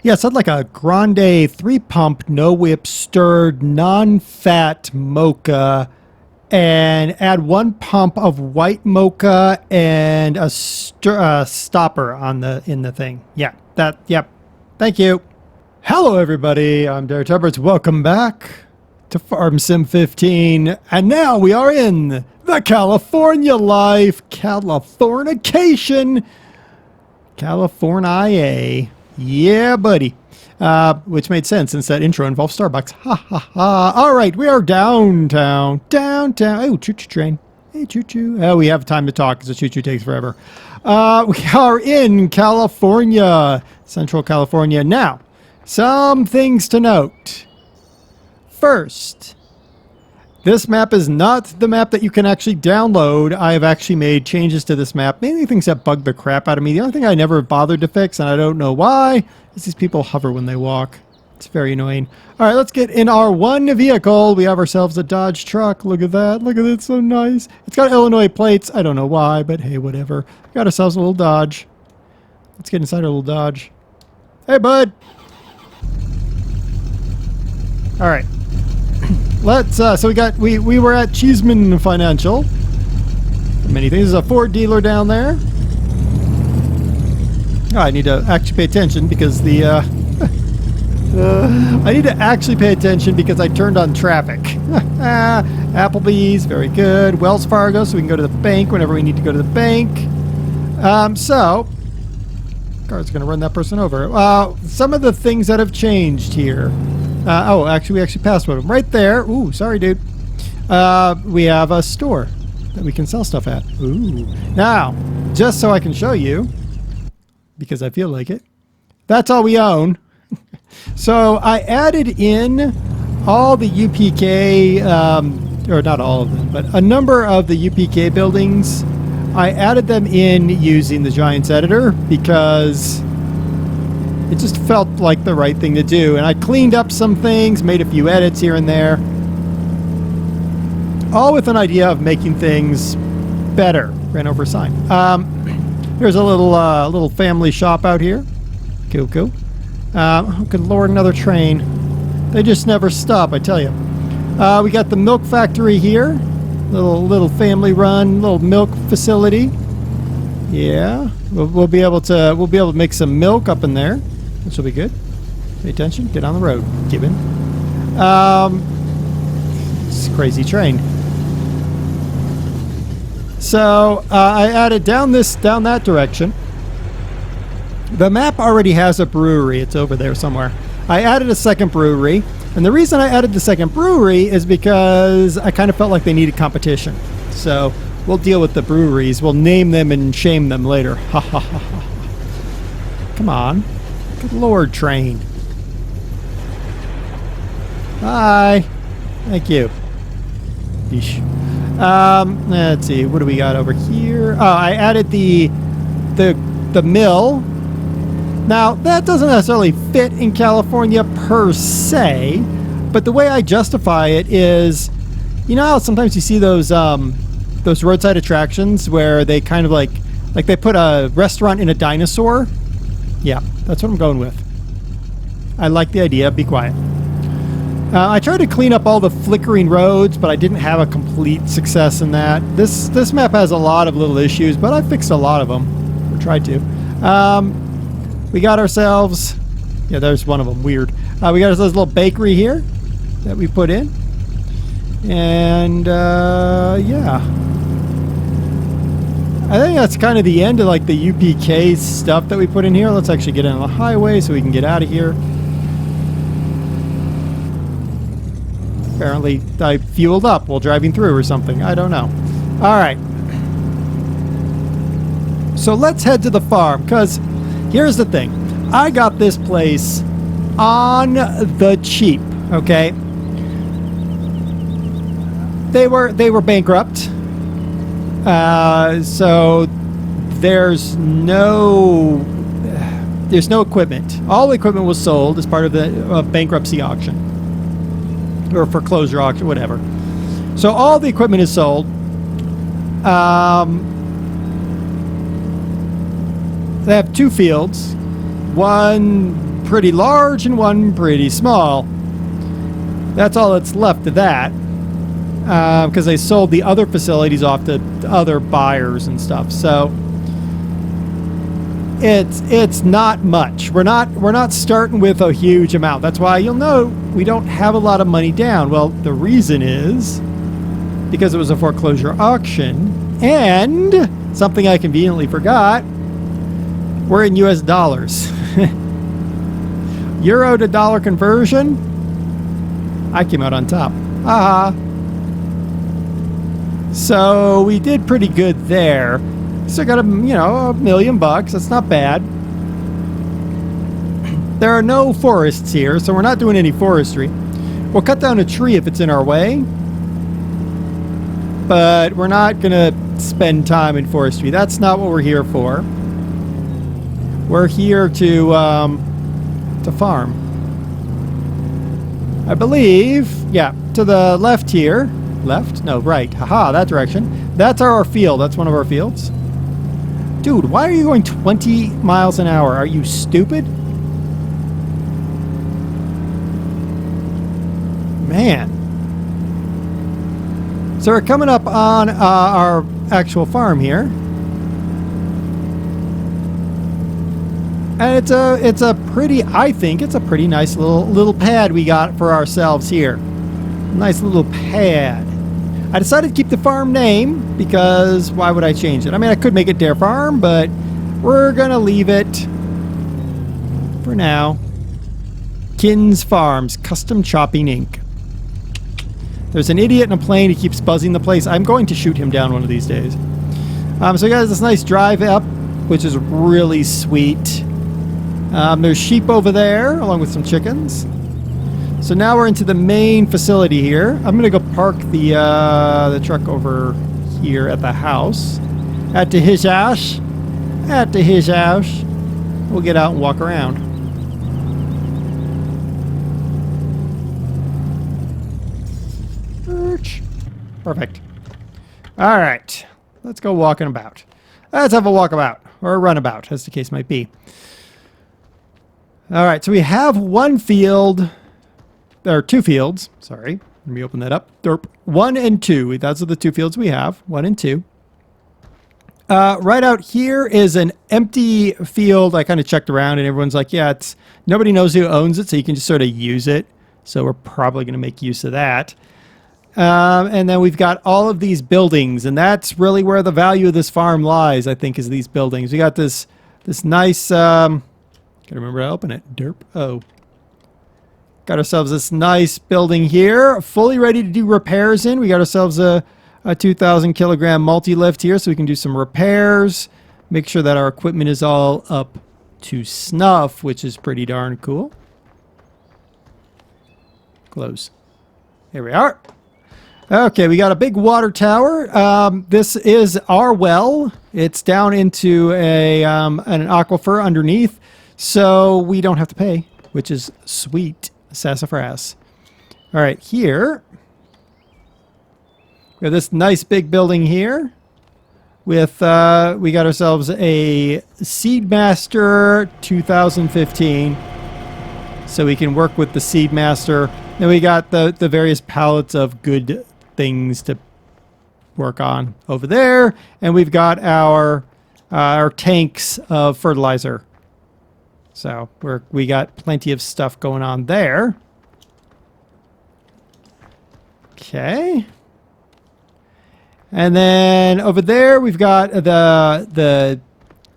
Yes, I'd like a grande 3-pump, no whip, stirred, non-fat mocha, and add 1 pump of white mocha and a stopper on in the thing. Yeah, yep. Thank you. Hello, everybody. I'm DerTebbers. Welcome back to Farm Sim 15, and now we are in the California life, Californication, California. Yeah, buddy. Which made sense since that intro involved Starbucks. Ha ha ha. All right, we are downtown. Oh, choo-choo train. Hey, choo-choo. Oh, we have time to talk because the choo-choo takes forever. We are in California, Central California. Now, some things to note. First, this map is not the map that you can actually download. I have actually made changes to this map, mainly things that bug the crap out of me. The only thing I never bothered to fix, and I don't know why, is these people hover when they walk. It's very annoying. All right, let's get in our one vehicle. We have ourselves a Dodge truck. Look at that. Look at it. So nice. It's got Illinois plates. I don't know why, but hey, whatever. We got ourselves a little Dodge. Let's get inside our little Dodge. Hey, bud. All right. Let's, so we were at Cheeseman Financial. Many things. There's a Ford dealer down there. Oh, I need to actually pay attention because the, I need to actually pay attention because I turned on traffic. Applebee's, very good. Wells Fargo, so we can go to the bank whenever we need to go to the bank. So, car's going to run that person over. Some of the things that have changed here. Actually, we actually passed one of them. Right there. Ooh, sorry, dude. We have a store that we can sell stuff at. Ooh. Now, just so I can show you, because I feel like it, that's all we own. So I added in all the UPK, or not all of them, but a number of the UPK buildings. I added them in using the Giants editor because it just felt like the right thing to do. And I cleaned up some things, made a few edits here and there. All with an idea of making things better. Ran over a sign. Here's a little family shop out here. Cool. Oh, good Lord, another train. They just never stop, I tell you. We got the milk factory here. Little family run, little milk facility. Yeah. We'll be able to make some milk up in there. This will be good. Pay attention. Get on the road, Gibbon. It's a crazy train. So I added down that direction. The map already has a brewery. It's over there somewhere. I added a second brewery, and the reason I added the second brewery is because I kind of felt like they needed competition. So we'll deal with the breweries. We'll name them and shame them later. Ha ha ha ha. Come on. Good Lord, train. Hi. Thank you. Yeesh. Let's see. What do we got over here? Oh, I added the mill. Now, that doesn't necessarily fit in California per se, but the way I justify it is, you know how sometimes you see those roadside attractions where they kind of like they put a restaurant in a dinosaur? Yeah, that's what I'm going with. I like the idea. Be quiet. I tried to clean up all the flickering roads, but I didn't have a complete success in that. This map has a lot of little issues, but I fixed a lot of them. Or tried to. We got ourselves... Yeah, there's one of them. Weird. We got ourselves a little bakery here that we put in. And, yeah. I think that's kind of the end of, like, the UPK stuff that we put in here. Let's actually get on the highway so we can get out of here. Apparently, I fueled up while driving through or something. I don't know. All right. So let's head to the farm, because here's the thing. I got this place on the cheap, okay? They were bankrupt. So there's no equipment. All the equipment was sold as part of the bankruptcy auction. Or foreclosure auction, whatever. So all the equipment is sold. They have 2 fields. One pretty large and one pretty small. That's all that's left of that. Because they sold the other facilities off to other buyers and stuff. So it's not much. We're not starting with a huge amount. That's why you'll know we don't have a lot of money down. Well, the reason is because it was a foreclosure auction, and something I conveniently forgot, we're in US dollars. Euro to dollar conversion, I came out on top. Haha. So we did pretty good there. So I got $1 million. That's not bad. There are no forests here, so we're not doing any forestry. We'll cut down a tree if it's in our way, but we're not gonna spend time in forestry. That's not what we're here for. We're here to farm. I believe, yeah, to the left here. Left? No, right. Haha, that direction. That's our field. That's one of our fields. Dude, why are you going 20 miles an hour? Are you stupid? Man. So we're coming up on our actual farm here. And it's a pretty, I think it's a pretty nice little pad we got for ourselves here. Nice little pad. I decided to keep the farm name because why would I change it? I mean, I could make it Dare Farm, but we're going to leave it for now. Kins Farms, Custom Chopping Inc. There's an idiot in a plane who keeps buzzing the place. I'm going to shoot him down one of these days. So you guys, this nice drive up, which is really sweet. There's sheep over there, along with some chickens. So now we're into the main facility here. I'm going to go park the truck over here at the house. At his house. At his house. We'll get out and walk around. Perfect. All right. Let's go walking about. Let's have a walkabout. Or a runabout, as the case might be. All right. So we have one field... There are two fields. Sorry. Let me open that up. Derp. 1 and 2. Those are the two fields we have. 1 and 2. Right out here is an empty field. I kind of checked around and everyone's like, yeah, nobody knows who owns it, so you can just sort of use it. So we're probably going to make use of that. And then we've got all of these buildings, and that's really where the value of this farm lies, I think, is these buildings. We got this nice, gotta remember to open it. Derp. Oh. Got ourselves this nice building here, fully ready to do repairs in. We got ourselves a 2,000 kilogram multi-lift here, so we can do some repairs, make sure that our equipment is all up to snuff, which is pretty darn cool. Close. Here we are. Okay, we got a big water tower. This is our well. It's down into an aquifer underneath, so we don't have to pay, which is sweet. Sassafras. All right, here we have this nice big building here with we got ourselves a Seedmaster 2015, so we can work with the Seedmaster. Then we got the various pallets of good things to work on over there, and we've got our tanks of fertilizer. So we got plenty of stuff going on there. Okay. And then over there we've got the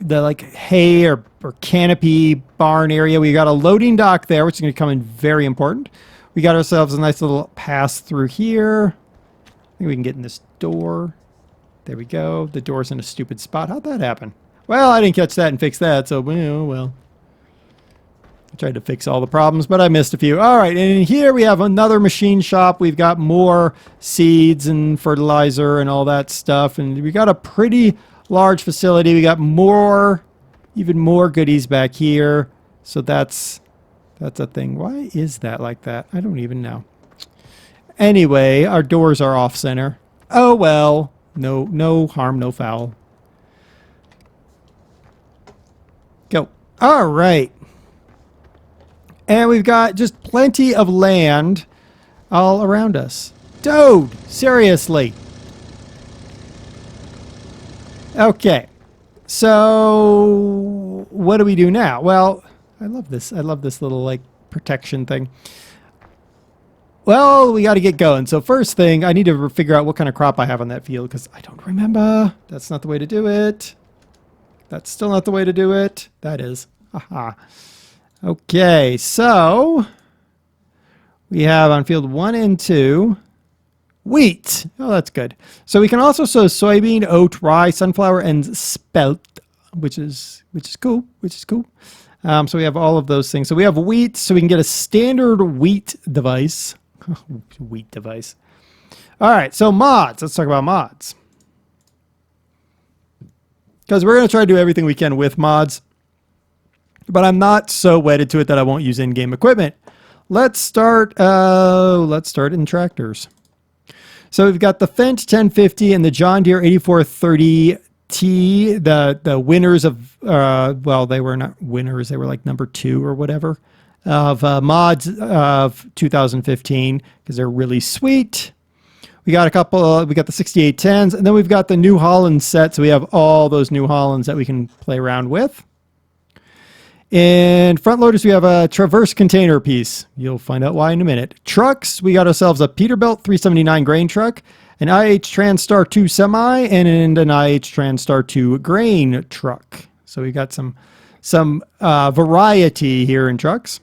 like hay or canopy barn area. We got a loading dock there, which is going to come in very important. We got ourselves a nice little pass through here. I think we can get in this door. There we go. The door's in a stupid spot. How'd that happen? Well, I didn't catch that and fix that, so well. I tried to fix all the problems, but I missed a few. All right, and in here we have another machine shop. We've got more seeds and fertilizer and all that stuff. And we got a pretty large facility. We got even more goodies back here. So that's a thing. Why is that like that? I don't even know. Anyway, our doors are off center. Oh, well, no harm, no foul. Go. All right. And we've got just plenty of land all around us. Dude, seriously. Okay. So what do we do now? Well, I love this. I love this little like protection thing. Well, we got to get going. So first thing, I need to figure out what kind of crop I have on that field because I don't remember. That's not the way to do it. That's still not the way to do it. That is. Haha. Okay, so we have on field 1 and 2 wheat. Oh, that's good. So we can also sow soybean, oat, rye, sunflower, and spelt, which is cool. So we have all of those things. So we have wheat, so we can get a standard wheat device. Wheat device. All right, so mods. Let's talk about mods. Because we're going to try to do everything we can with mods. But I'm not so wedded to it that I won't use in-game equipment. Let's start in tractors. So we've got the Fendt 1050 and the John Deere 8430T, the winners of, well, they were not winners, they were like number 2 or whatever, of mods of 2015, because they're really sweet. We got a couple, we got the 6810s, and then we've got the New Holland set, so we have all those New Hollands that we can play around with. In front loaders, we have a Traverse container piece. You'll find out why in a minute. Trucks, we got ourselves a Peterbilt 379 grain truck, an IH Transstar 2 semi, and an IH Transstar 2 grain truck. So we got some variety here in trucks.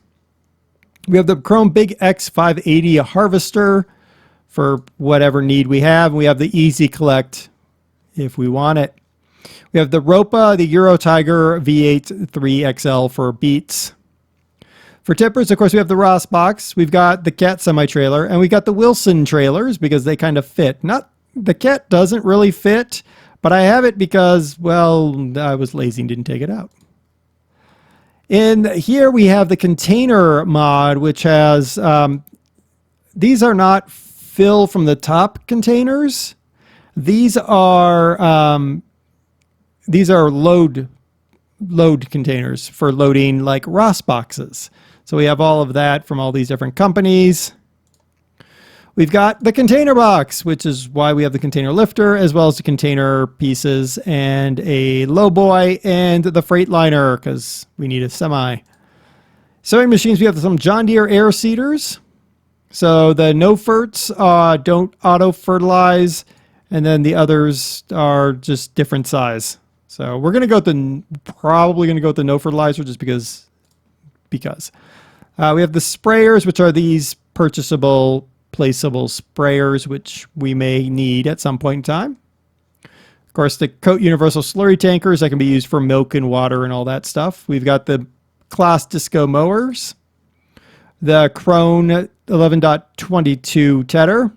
We have the Chrome Big X 580 harvester for whatever need we have. We have the Easy Collect if we want it. We have the Ropa, the Euro Tiger V8 3XL for beets. For tippers, of course, we have the Ross box. We've got the Cat semi-trailer, and we got the Wilson trailers because they kind of fit. Not the Cat doesn't really fit, but I have it because, well, I was lazy and didn't take it out. In here, we have the container mod, which has, these are not fill from the top containers. These are load containers for loading like Ross boxes. So we have all of that from all these different companies. We've got the container box, which is why we have the container lifter, as well as the container pieces and a lowboy and the Freightliner, because we need a semi. Sewing machines, we have some John Deere air seeders. So the no-ferts don't auto-fertilize, and then the others are just different size. So we're going to go with probably going to go with the no fertilizer just because. We have the sprayers, which are these purchasable, placeable sprayers, which we may need at some point in time. Of course, the Coat Universal slurry tankers that can be used for milk and water and all that stuff. We've got the Claas Disco mowers, the Krone 11.22 tedder,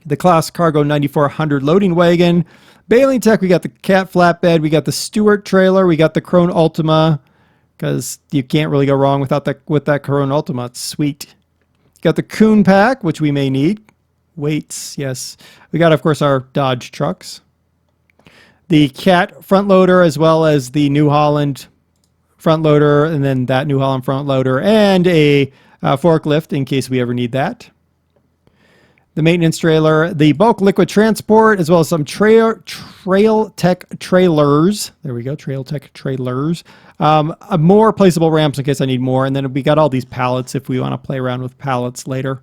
the Claas Cargo 9400 loading wagon, Baling Tech, we got the Cat flatbed, we got the Stewart trailer, we got the Krone Ultima, because you can't really go wrong with that Krone Ultima. It's sweet. Got the Kuhn pack, which we may need. Weights, yes. We got, of course, our Dodge trucks. The Cat front loader, as well as the New Holland front loader, and then that New Holland front loader, and a forklift in case we ever need that. The maintenance trailer, the bulk liquid transport, as well as some Trail Tech trailers. There we go, Trail Tech trailers. More placeable ramps in case I need more. And then we got all these pallets if we want to play around with pallets later.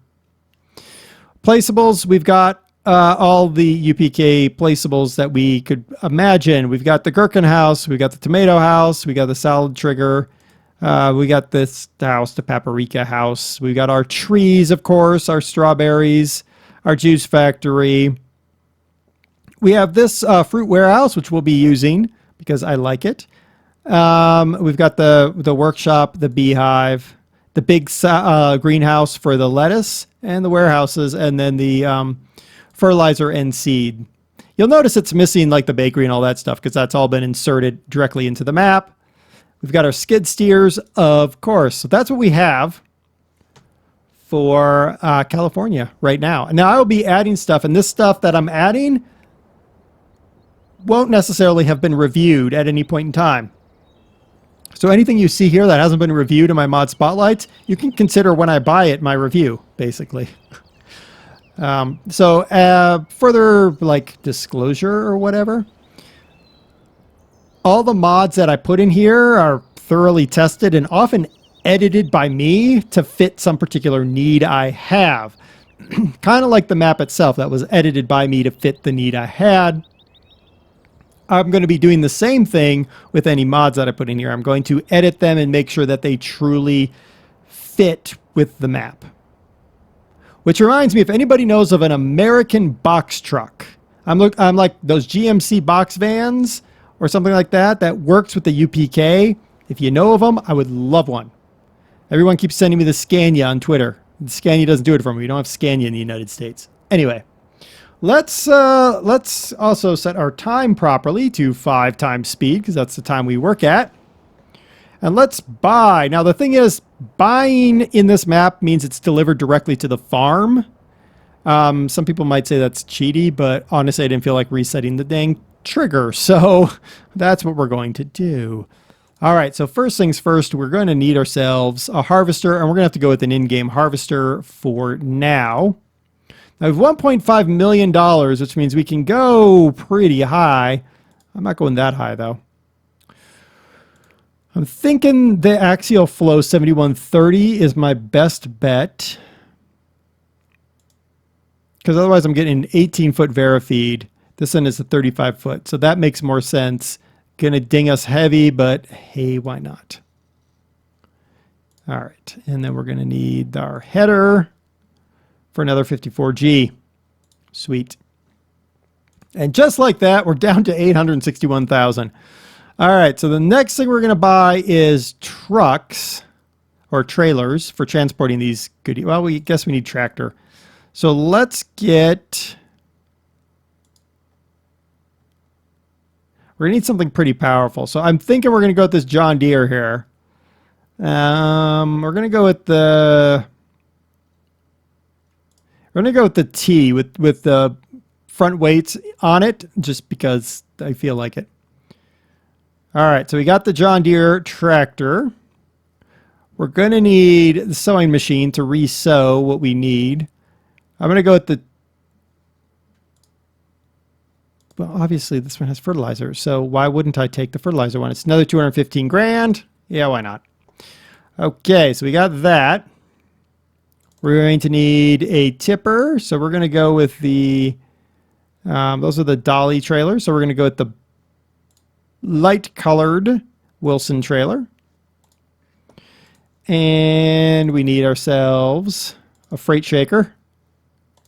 Placeables, we've got all the UPK placeables that we could imagine. We've got the gherkin house, we've got the tomato house, we got the salad trigger. We got this house, the paprika house. We've got our trees, of course, our strawberries, our juice factory. We have this fruit warehouse, which we'll be using because I like it. We've got the workshop, the beehive, the big greenhouse for the lettuce, and the warehouses, and then the fertilizer and seed. You'll notice it's missing like the bakery and all that stuff because that's all been inserted directly into the map. We've got our skid steers, of course. So that's what we have for California right now. Now I will be adding stuff, and this stuff that I'm adding won't necessarily have been reviewed at any point in time. So anything you see here that hasn't been reviewed in my mod spotlights, you can consider when I buy it my review, basically. Further like disclosure or whatever. All the mods that I put in here are thoroughly tested and often edited by me to fit some particular need I have. Kind of like the map itself that was edited by me to fit the need I had. I'm going to be doing the same thing with any mods that I put in here. I'm going to edit them and make sure that they truly fit with the map. Which reminds me, if anybody knows of an American box truck, I'm like those GMC box vans or something like that, that works with the UPK. If you know of them, I would love one. Everyone keeps sending me the Scania on Twitter. The Scania doesn't do it for me. We don't have Scania in the United States. Anyway, let's also set our time properly to 5 times speed, because that's the time we work at. And let's buy. Now, the thing is, buying in this map means it's delivered directly to the farm. Some people might say that's cheaty, but honestly, I didn't feel like resetting the dang trigger. So that's what we're going to do. All right, so first things first, we're going to need ourselves a harvester, and we're going to have to go with an in-game harvester for now. Now, we have $1.5 million, which means we can go pretty high. I'm not going that high, though. I'm thinking the axial flow 7130 is my best bet. Because otherwise I'm getting an 18-foot Verifeed. This one is a 35-foot, so that makes more sense. Gonna ding us heavy, but hey, why not? All right, and then we're gonna need our header for another 54G. Sweet. And just like that, we're down to 861,000. All right, so the next thing we're gonna buy is trucks or trailers for transporting these goodies. Well, we guess we need tractor. So let's get... We're going to need something pretty powerful. So I'm thinking we're going to go with this John Deere here. We're going to go with the... We're going to go with the T with the front weights on it, just because I feel like it. All right, so we got the John Deere tractor. We're going to need the sewing machine to re-sew what we need. I'm going to go with the... Well, obviously this one has fertilizer, so why wouldn't I take the fertilizer one? It's another 215 grand. Yeah, why not? Okay, so we got that. We're going to need a tipper, so we're going to go with the... those are the dolly trailers, so we're going to go with the light-colored Wilson trailer. And we need ourselves a freight shaker.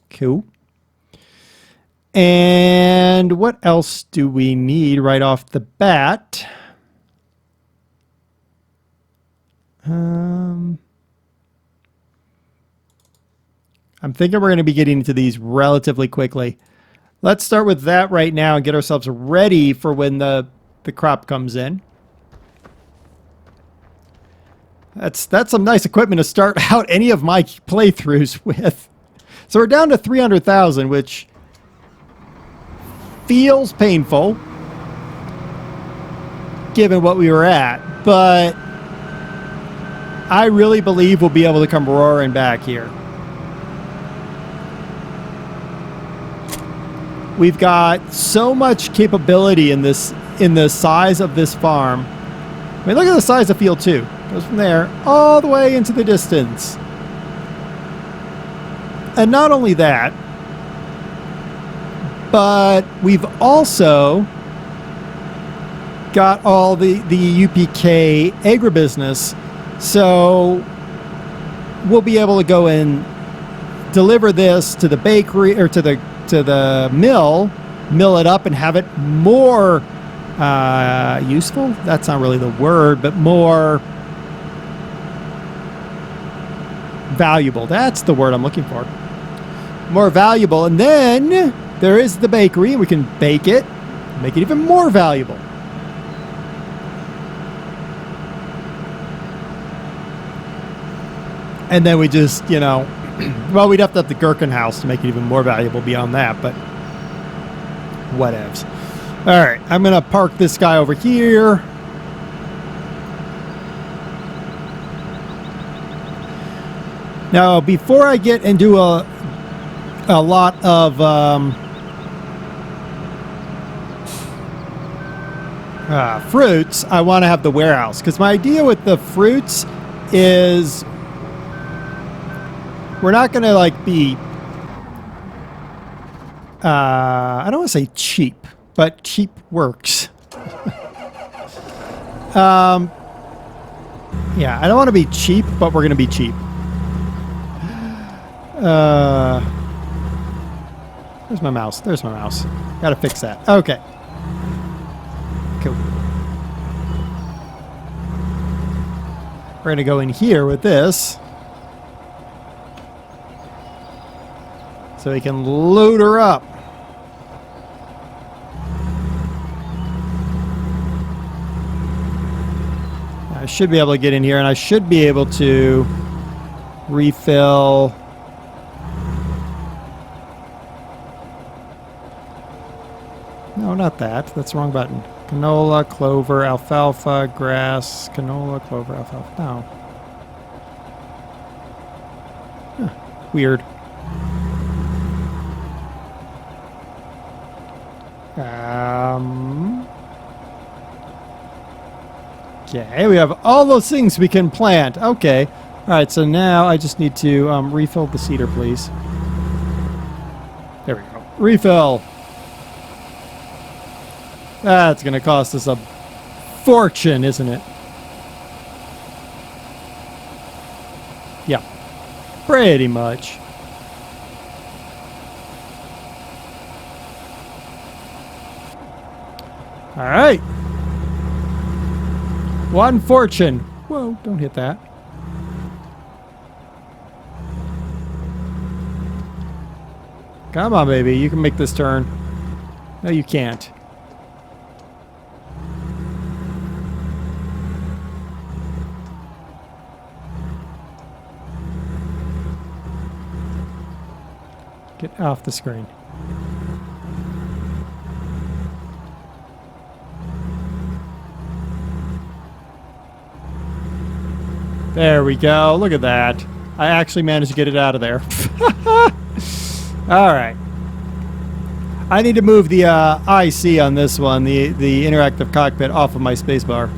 Cool. And what else do we need right off the bat? I'm thinking we're going to be getting into these relatively quickly. Let's start with that right now and get ourselves ready for when the crop comes in. That's some nice equipment to start out any of my playthroughs with. So we're down to 300,000, which feels painful given what we were at, but I really believe we'll be able to come roaring back here. We've got so much capability in the size of this farm. I mean, look at the size of field 2. It goes from there all the way into the distance. And not only that, but we've also got all the UPK agribusiness, so we'll be able to go and deliver this to the bakery or to the mill it up and have it more useful. That's not really the word, but more valuable. That's the word I'm looking for. More valuable. And then there is the bakery, and we can bake it, make it even more valuable. And then we just, you know, well, we'd have to have the Gherkin house to make it even more valuable beyond that, but whatevs. All right, I'm going to park this guy over here. Now, before I get into a lot of fruits, I want to have the warehouse, because my idea with the fruits is we're not going to like be I don't want to say cheap, but cheap works. Yeah, I don't want to be cheap, but we're going to be cheap. Where's my mouse? There's my mouse. Gotta fix that. Okay. Cool. We're going to go in here with this. So we can load her up. I should be able to get in here, and I should be able to refill. No, not that. That's the wrong button. Canola, clover, alfalfa, grass, canola, clover, alfalfa. No. Huh. Weird. Okay, we have all those things we can plant. Okay. All right, so now I just need to refill the cedar, please. There we go. Refill. That's going to cost us a fortune, isn't it? Yeah. Pretty much. All right. One fortune. Whoa, don't hit that. Come on, baby. You can make this turn. No, you can't. Get off the screen. There we go. Look at that. I actually managed to get it out of there. All right. I need to move the IC on this one, the interactive cockpit, off of my spacebar.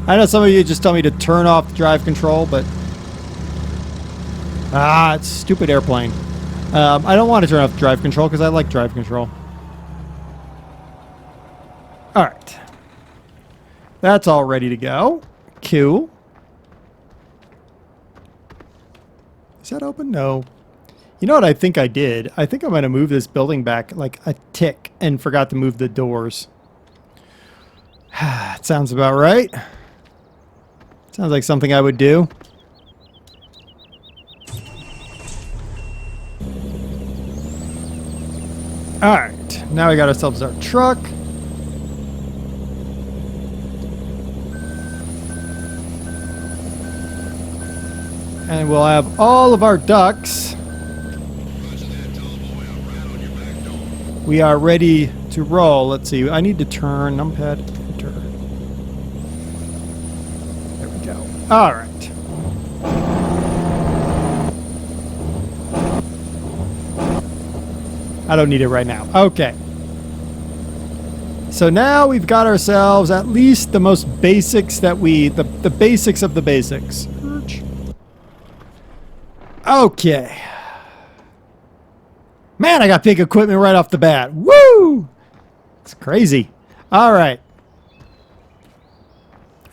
I know some of you just tell me to turn off the drive control, but it's a stupid airplane. I don't want to turn off drive control because I like drive control. All right. That's all ready to go. Cool. Is that open? No. You know what I think I did? I think I'm going to move this building back like a tick and forgot to move the doors. That sounds about right. Sounds like something I would do. Alright, now we got ourselves our truck. And we'll have all of our ducks. We are ready to roll. Let's see, I need to turn numpad enter. There we go. Alright. I don't need it right now. Okay. So now we've got ourselves at least the most basics that the basics of the basics. Okay. Man, I got big equipment right off the bat. Woo! It's crazy. All right.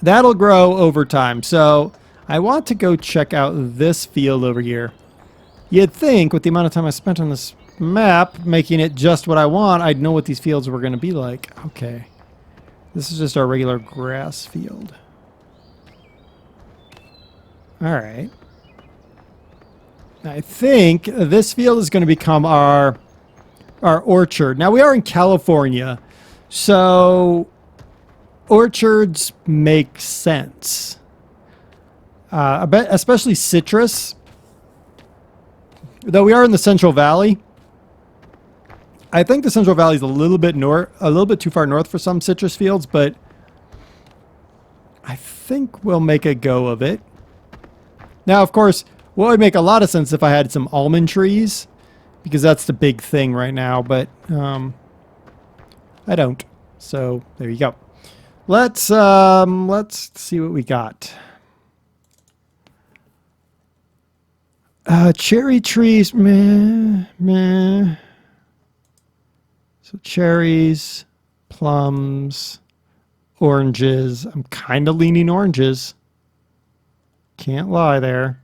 That'll grow over time. So I want to go check out this field over here. You'd think with the amount of time I spent on this map, making it just what I want, I'd know what these fields were going to be like. Okay. This is just our regular grass field. All right. I think this field is going to become our orchard. Now, we are in California, so orchards make sense. Especially citrus. Though we are in the Central Valley, I think the Central Valley is a little bit too far north for some citrus fields, but I think we'll make a go of it. Now, of course, what would make a lot of sense if I had some almond trees, because that's the big thing right now, but I don't. So there you go. Let's see what we got. Cherry trees, meh, meh. So cherries, plums, oranges. I'm kind of leaning oranges. Can't lie there.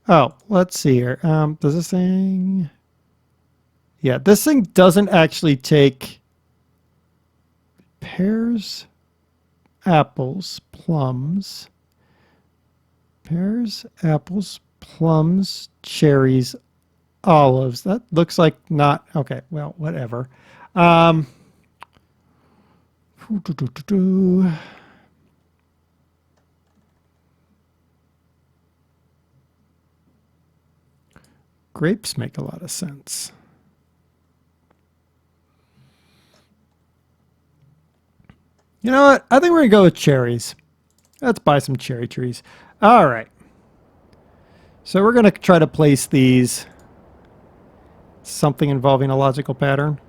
Oh, let's see here. Does this thing... Yeah, this thing doesn't actually take pears, apples, plums. Pears, apples, plums, cherries, olives. That looks like not... Okay, well, whatever. Grapes make a lot of sense. You know what? I think we're going to go with cherries. Let's buy some cherry trees. All right. So we're going to try to place these. Something involving a logical pattern.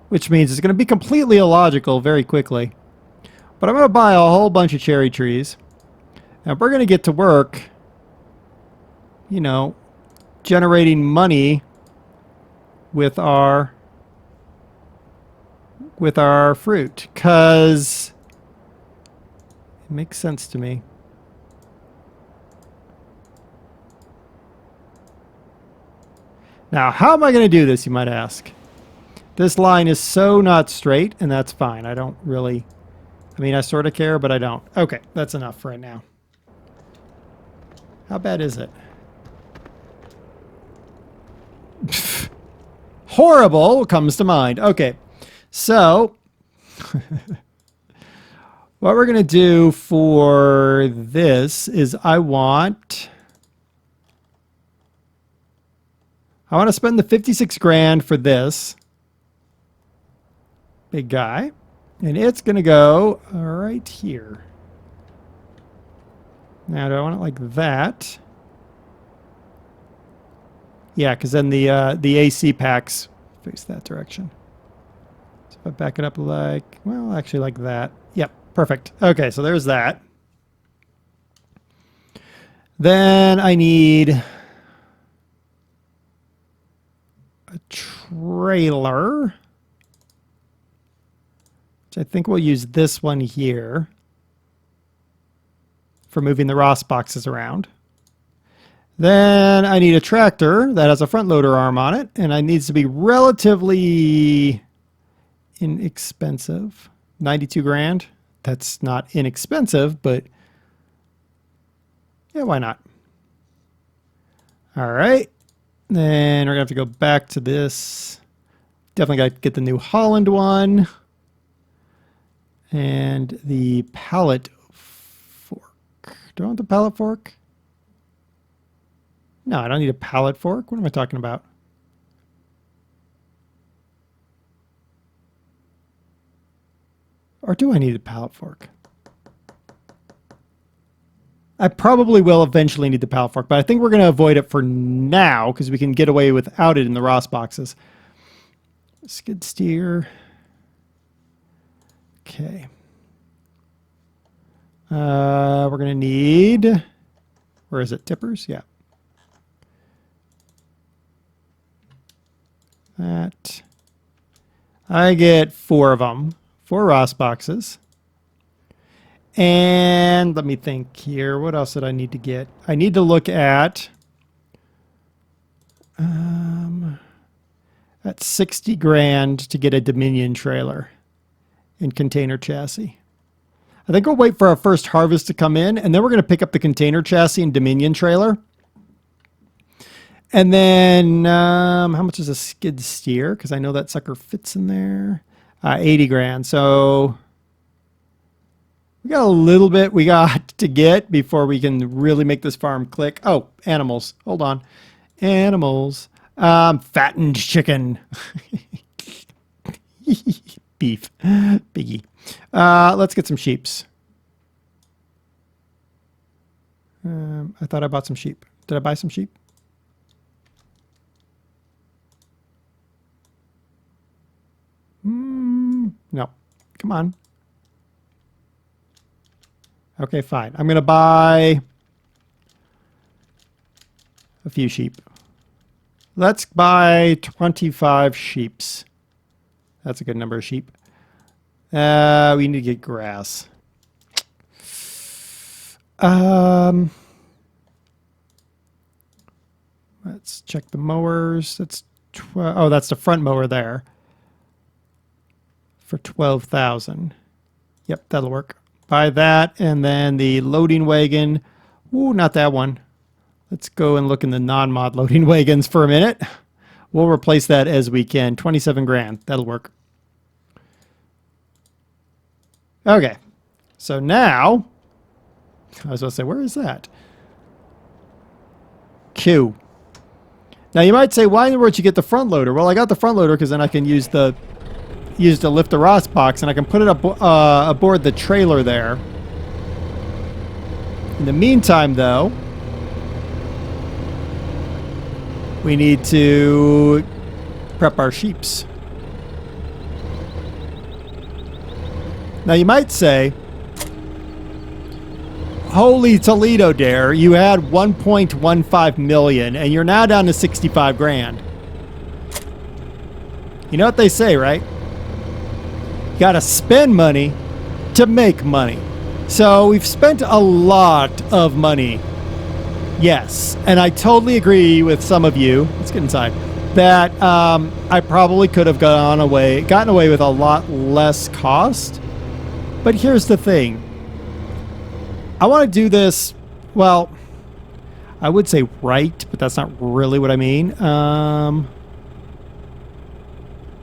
Which means it's going to be completely illogical very quickly. But I'm going to buy a whole bunch of cherry trees. And we're going to get to work, you know, generating money with our fruit, because it makes sense to me. Now, how am I going to do this, you might ask? This line is so not straight, and that's fine. I don't really... I mean, I sort of care, but I don't. Okay, that's enough right now. How bad is it? Horrible comes to mind. Okay, so... what we're going to do for this is I want to spend the 56 grand for this big guy, and it's going to go right here. Now, do I want it like that? Yeah, because then the AC packs face that direction. So if I back it up like, well, actually like that. Yep, perfect. Okay, so there's that. Then I need a trailer, which I think we'll use this one here for moving the Ross boxes around. Then I need a tractor that has a front loader arm on it, and it needs to be relatively inexpensive. 92 grand. That's not inexpensive, but yeah, why not? All right. Then we're going to have to go back to this. Definitely got to get the New Holland one. And the pallet fork. Do I want the pallet fork? No, I don't need a pallet fork. What am I talking about? Or do I need a pallet fork? I probably will eventually need the pallet fork, but I think we're going to avoid it for now because we can get away without it in the Ross boxes. Skid steer. Okay. We're going to need... Where is it? Tippers? Yeah. That. I get 4 of them. 4 Ross boxes. And let me think here. What else did I need to get? I need to look at 60 grand to get a Dominion trailer and container chassis. I think we'll wait for our first harvest to come in, and then we're going to pick up the container chassis and Dominion trailer. And then how much is a skid steer? Because I know that sucker fits in there. 80 grand. So we got a little bit we got to get before we can really make this farm click. Oh, animals. Hold on. Animals. Fattened chicken. Beef. Biggie. Let's get some sheeps. I thought I bought some sheep. Did I buy some sheep? No. Come on. Okay, fine. I'm going to buy a few sheep. Let's buy 25 sheeps. That's a good number of sheep. We need to get grass. Let's check the mowers. That's oh, that's the front mower there. For 12,000. Yep, that'll work. Buy that, and then the loading wagon. Ooh, not that one. Let's go and look in the non-mod loading wagons for a minute. We'll replace that as we can. 27 grand. That'll work. Okay. So now, I was going to say, where is that? Q. Now you might say, why in the world did you get the front loader? Well, I got the front loader because then I can use to lift the Ross box, and I can put it up aboard the trailer there. In the meantime, though, we need to prep our sheeps. Now you might say, holy Toledo dare, you had 1.15 million and you're now down to 65 grand. You know what they say, right? You gotta spend money to make money. So we've spent a lot of money. Yes, and I totally agree with some of you. Let's get inside. That I probably could have gotten away with a lot less cost. But here's the thing. I want to do this, well, I would say right, but that's not really what I mean.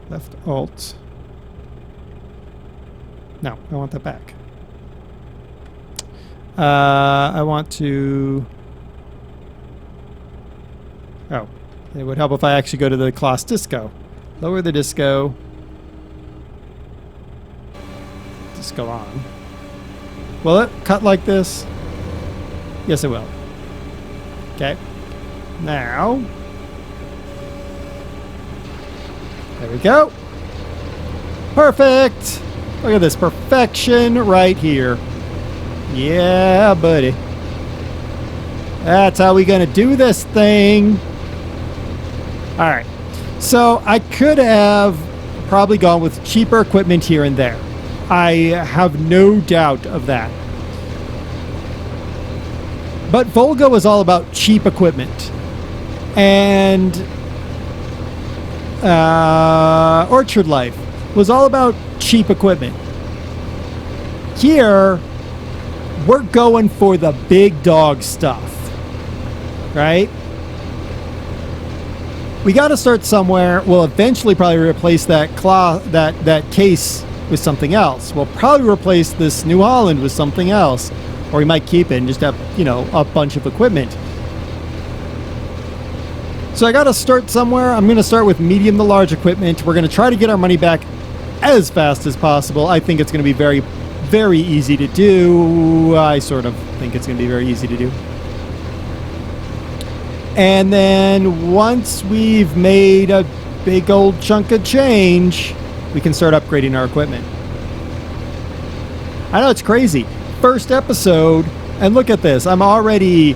Left alt. No, I want that back. I want to... Oh, it would help if I actually go to the class disco. Lower the disco. Disco on. Will it cut like this? Yes, it will. Okay. Now. There we go. Perfect. Look at this perfection right here. Yeah, buddy. That's how we gonna do this thing. All right. So I could have probably gone with cheaper equipment here and there. I have no doubt of that. But Volga was all about cheap equipment. And Orchard Life was all about cheap equipment. Here, we're going for the big dog stuff. Right? We got to start somewhere. We'll eventually probably replace that case with something else. We'll probably replace this New Holland with something else. Or we might keep it and just have, you know, a bunch of equipment. So I got to start somewhere. I'm going to start with medium to large equipment. We're going to try to get our money back as fast as possible. I think it's going to be very, very easy to do. I sort of think it's going to be very easy to do. And then once we've made a big old chunk of change, we can start upgrading our equipment. I know it's crazy. First episode, and look at this. I'm already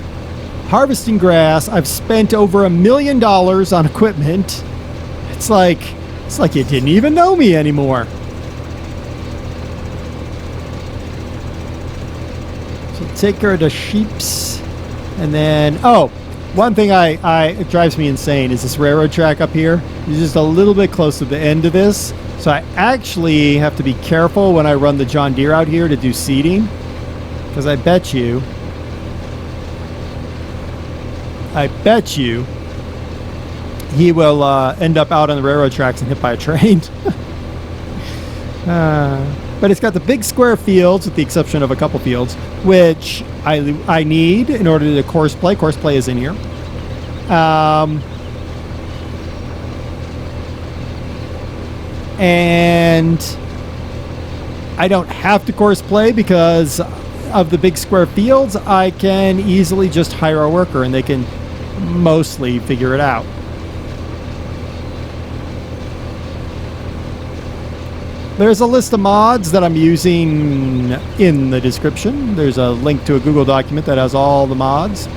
harvesting grass. I've spent over $1 million on equipment. It's like you didn't even know me anymore. So take care of the sheeps. And then, oh, one thing it drives me insane is this railroad track up here. It's just a little bit close to the end of this. So I actually have to be careful when I run the John Deere out here to do seeding. Because I bet you he will end up out on the railroad tracks and hit by a train. But it's got the big square fields, with the exception of a couple fields, which I need in order to course play. Course play is in here. And I don't have to course play because of the big square fields, I can easily just hire a worker and they can mostly figure it out. There's a list of mods that I'm using in the description. There's a link to a Google document that has all the mods.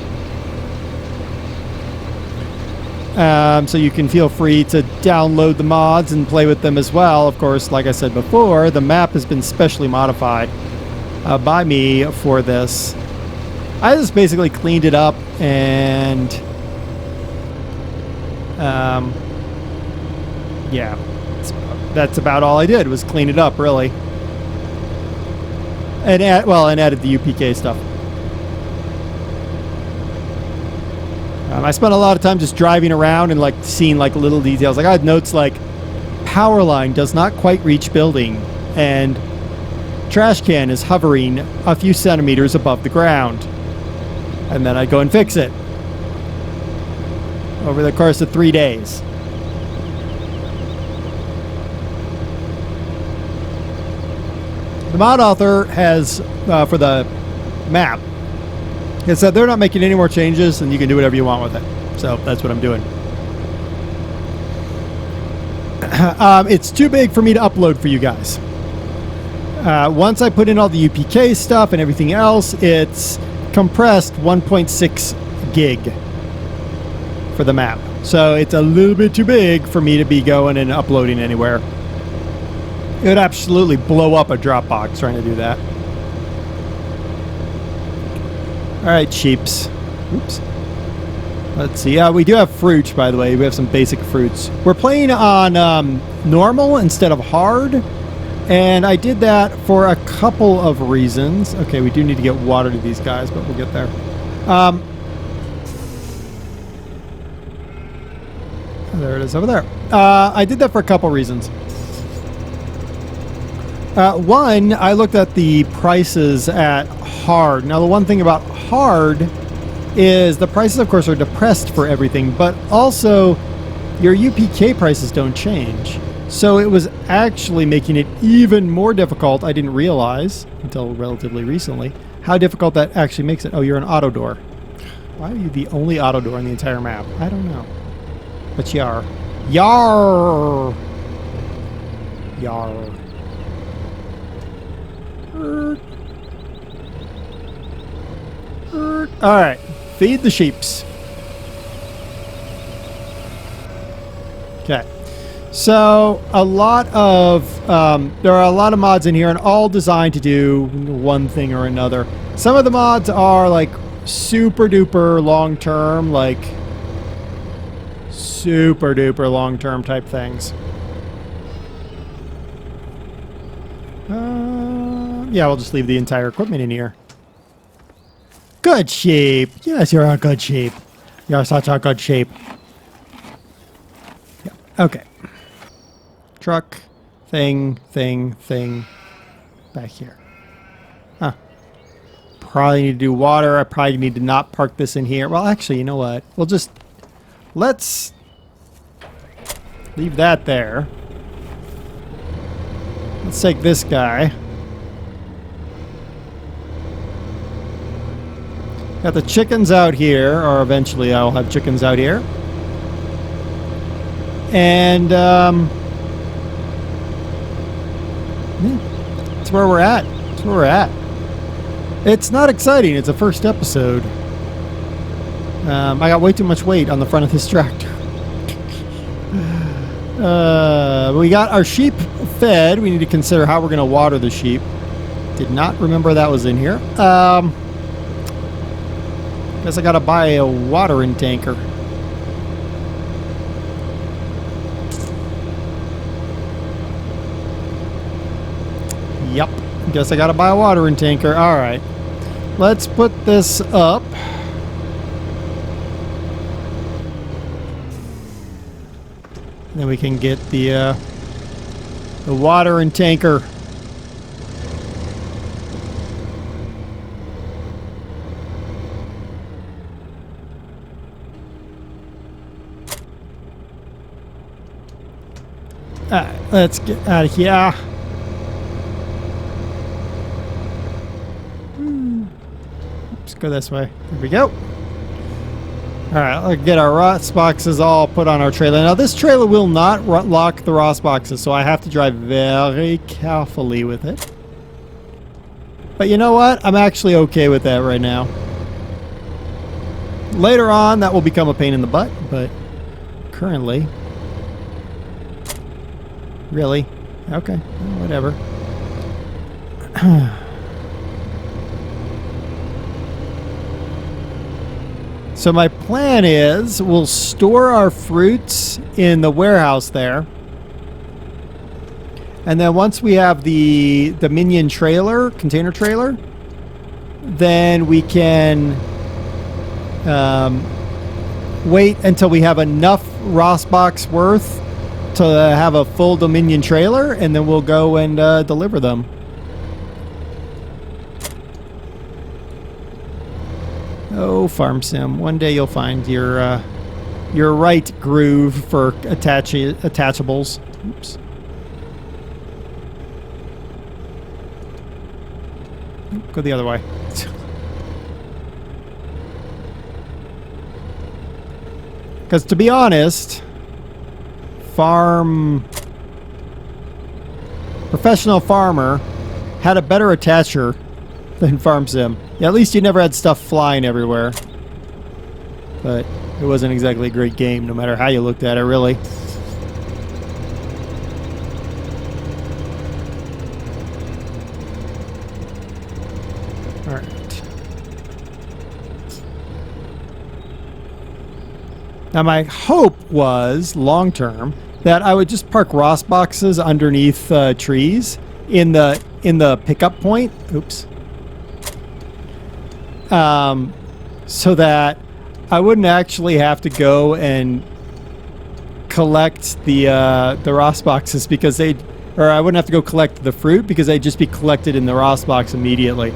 So you can feel free to download the mods and play with them as well. Of course, like I said before, the map has been specially modified by me for this. I just basically cleaned it up and yeah, that's about all I did was clean it up, really, and added the UPK stuff. I spent a lot of time just driving around and like seeing like little details. Like I had notes like power line does not quite reach building and trash can is hovering a few centimeters above the ground. And then I'd go and fix it over the course of 3 days. The mod author has, for the map, it said they're not making any more changes and you can do whatever you want with it. So that's what I'm doing. It's too big for me to upload for you guys. Once I put in all the UPK stuff and everything else, it's compressed 1.6 gig for the map. So it's a little bit too big for me to be going and uploading anywhere. It would absolutely blow up a Dropbox trying to do that. All right, sheeps. Oops. Let's see. We do have fruit, by the way. We have some basic fruits. We're playing on normal instead of hard. And I did that for a couple of reasons. Okay, we do need to get water to these guys, but we'll get there. There it is over there. I did that for a couple reasons. One, I looked at the prices at hard. Now, the one thing about hard is the prices, of course, are depressed for everything, but also your UPK prices don't change. So it was actually making it even more difficult. I didn't realize until relatively recently how difficult that actually makes it. Oh, you're an auto door. Why are you the only auto door on the entire map? I don't know. But you are. Yar! Yar. Alright, feed the sheeps. Okay, so there are a lot of mods in here and all designed to do one thing or another. Some of the mods are like super duper long term, like super duper long term type things. Yeah, we'll just leave the entire equipment in here. Good sheep. Yes, you're a good sheep. You're such a good sheep. Yeah. Okay. Truck. Thing. Back here. Huh. Probably need to do water. I probably need to not park this in here. Well, actually, you know what? We'll just... Let's... leave that there. Let's take this guy. Got the chickens out here, or eventually I'll have chickens out here. And, yeah, that's where we're at. That's where we're at. It's not exciting. It's a first episode. I got way too much weight on the front of this tractor. We got our sheep fed. We need to consider how we're going to water the sheep. Did not remember that was in here. Guess I gotta buy a watering tanker. Yep. Guess I gotta buy a watering tanker. Alright. Let's put this up. Then we can get the watering tanker. Let's get out of here. Oops, go this way. There we go. All right, let's get our Ross boxes all put on our trailer. Now, this trailer will not lock the Ross boxes, so I have to drive very carefully with it. But you know what? I'm actually okay with that right now. Later on, that will become a pain in the butt, but currently... Really? Okay, whatever. So my plan is we'll store our fruits in the warehouse there. And then once we have the minion trailer, container trailer, then we can wait until we have enough Ross box worth to have a full Dominion trailer, and then we'll go and deliver them. Oh, Farm Sim. One day you'll find your right groove for attachables. Oops. Go the other way. Because to be honest, Professional Farmer had a better attacher than Farm Sim. Yeah, at least you never had stuff flying everywhere. But it wasn't exactly a great game, no matter how you looked at it, really. Alright. Now, my hope was, long term, that I would just park Ross boxes underneath trees in the pickup point. Oops. So that I wouldn't actually have to go and collect the Ross boxes because I wouldn't have to go collect the fruit because they'd just be collected in the Ross box immediately.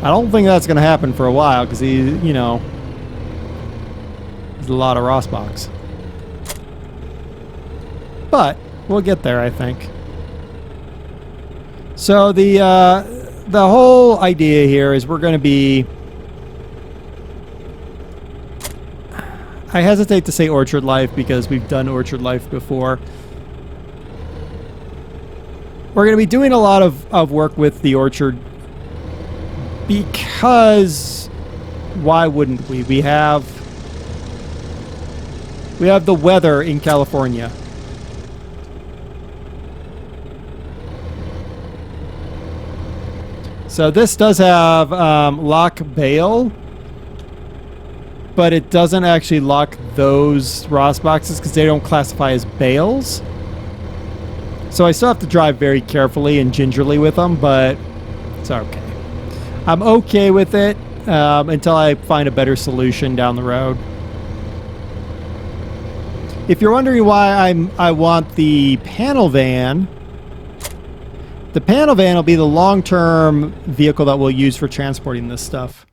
I don't think that's going to happen for a while because there's a lot of Ross box. But we'll get there, I think. So the whole idea here is we're going to be... I hesitate to say Orchard Life because we've done Orchard Life before. We're going to be doing a lot of work with the orchard because why wouldn't we? We have the weather in California. So this does have lock bail, but it doesn't actually lock those Ross boxes because they don't classify as bales. So I still have to drive very carefully and gingerly with them, but it's okay. I'm okay with it until I find a better solution down the road. If you're wondering why I want the panel van, the panel van will be the long-term vehicle that we'll use for transporting this stuff.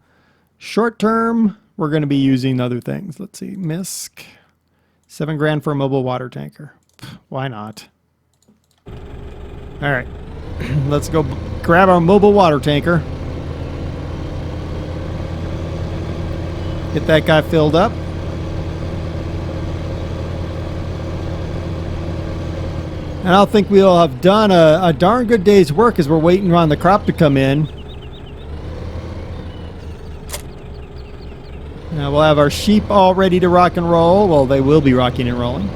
Short-term, we're going to be using other things. Let's see, MISC, $7 grand for a mobile water tanker. Why not? All right, let's go grab our mobile water tanker. Get that guy filled up. And I think we'll have done a darn good day's work as we're waiting on the crop to come in. Now we'll have our sheep all ready to rock and roll. Well, they will be rocking and rolling.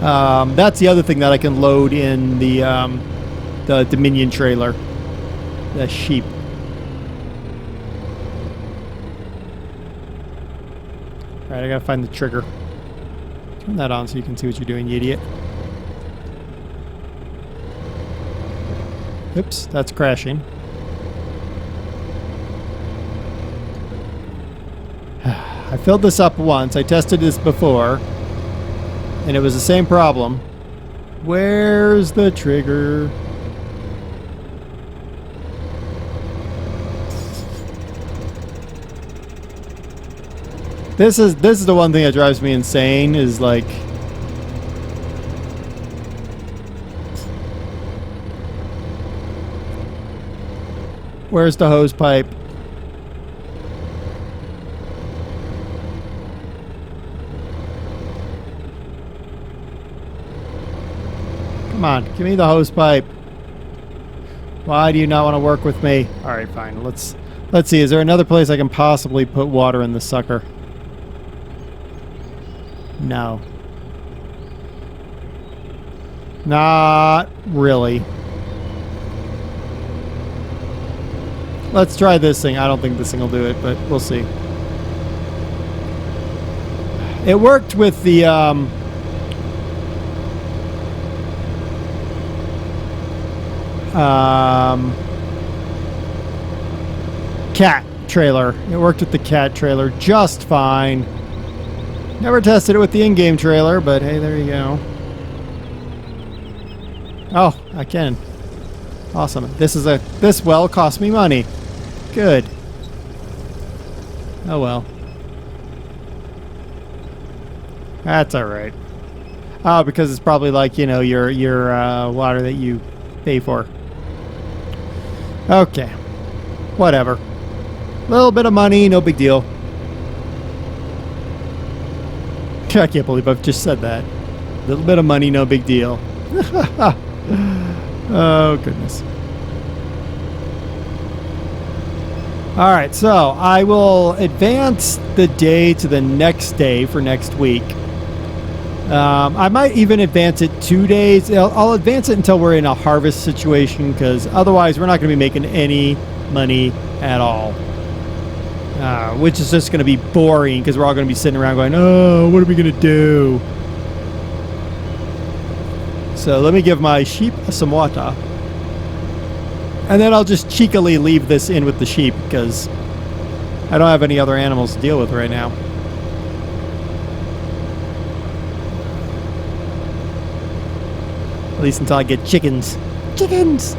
That's the other thing that I can load in the Dominion trailer. The sheep. Alright, I gotta find the trigger. Turn that on so you can see what you're doing, you idiot. Oops, that's crashing. I filled this up once. I tested this before, and it was the same problem. Where's the trigger? This is the one thing that drives me insane is like Where's the hose pipe? Come on, give me the hose pipe. Why do you not want to work with me? All right, fine. Let's see. Is there another place I can possibly put water in the sucker? No. Not really. Let's try this thing. I don't think this thing will do it, but we'll see. It worked with the cat trailer. It worked with the cat trailer just fine. Never tested it with the in-game trailer, but hey, there you go. Oh, I can. Awesome. This well cost me money. Good. Oh well. That's all right. Oh, because it's probably like, you know, your water that you pay for. Okay. Whatever. Little bit of money, no big deal. I can't believe I've just said that. Little bit of money, no big deal. Oh, goodness. All right, so I will advance the day to the next day for next week. I might even advance it 2 days. I'll advance it until we're in a harvest situation, because otherwise we're not going to be making any money at all. Which is just going to be boring, because we're all going to be sitting around going, oh, what are we going to do? So let me give my sheep some water. And then I'll just cheekily leave this in with the sheep, because I don't have any other animals to deal with right now. At least until I get chickens. Chickens!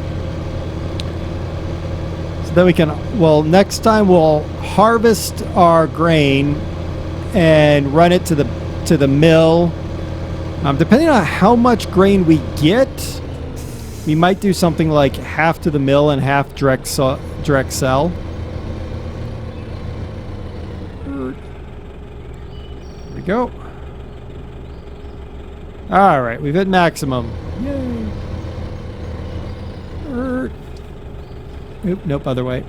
So then we can, well, next time we'll harvest our grain and run it to the mill. Depending on how much grain we get, we might do something like half to the mill and half direct sell. There we go. All right, we've hit maximum. Yay. Oop, nope, other way.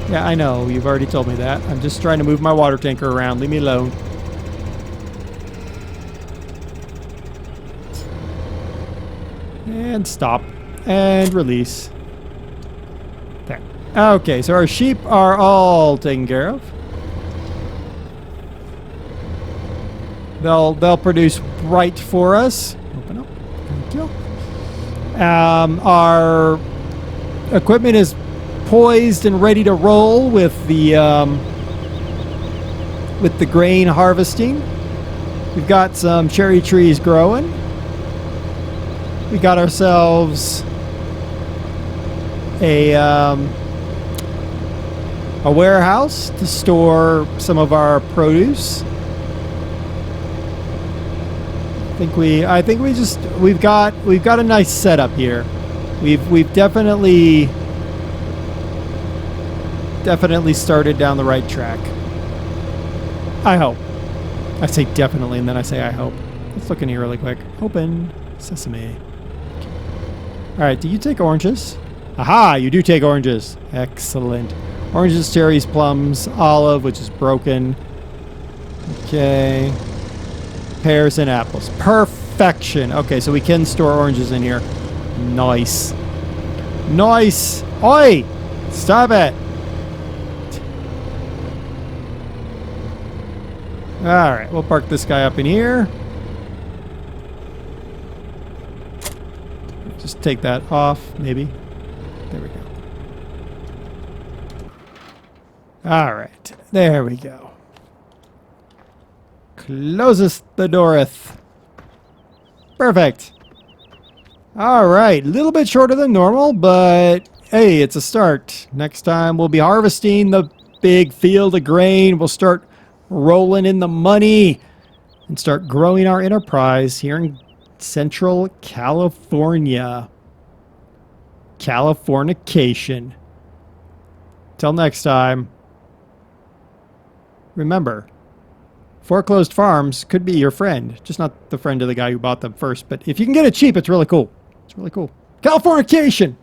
Yeah, I know. You've already told me that. I'm just trying to move my water tanker around. Leave me alone. And stop. And release. There. Okay, so our sheep are all taken care of. They'll produce right for us. Open up. Thank you. Our equipment is poised and ready to roll with the grain harvesting. We've got some cherry trees growing. We got ourselves a warehouse to store some of our produce. I think we've got a nice setup here. We've definitely started down the right track. I hope. I say definitely, and then I say I hope. Let's look in here really quick. Open sesame. All right, do you take oranges? Aha, you do take oranges. Excellent. Oranges, cherries, plums, olive, which is broken. Okay. Pears and apples. Perfection. Okay, so we can store oranges in here. Nice. Nice. Oi! Stop it. All right, we'll park this guy up in here. Just take that off, maybe. There we go. All right, there we go. Closest the dooreth. Perfect. All right, a little bit shorter than normal, but hey, it's a start. Next time we'll be harvesting the big field of grain. We'll start rolling in the money and start growing our enterprise here in Central California. Californication. Till next time. Remember, foreclosed farms could be your friend. Just not the friend of the guy who bought them first. But if you can get it cheap, it's really cool. It's really cool. Californication!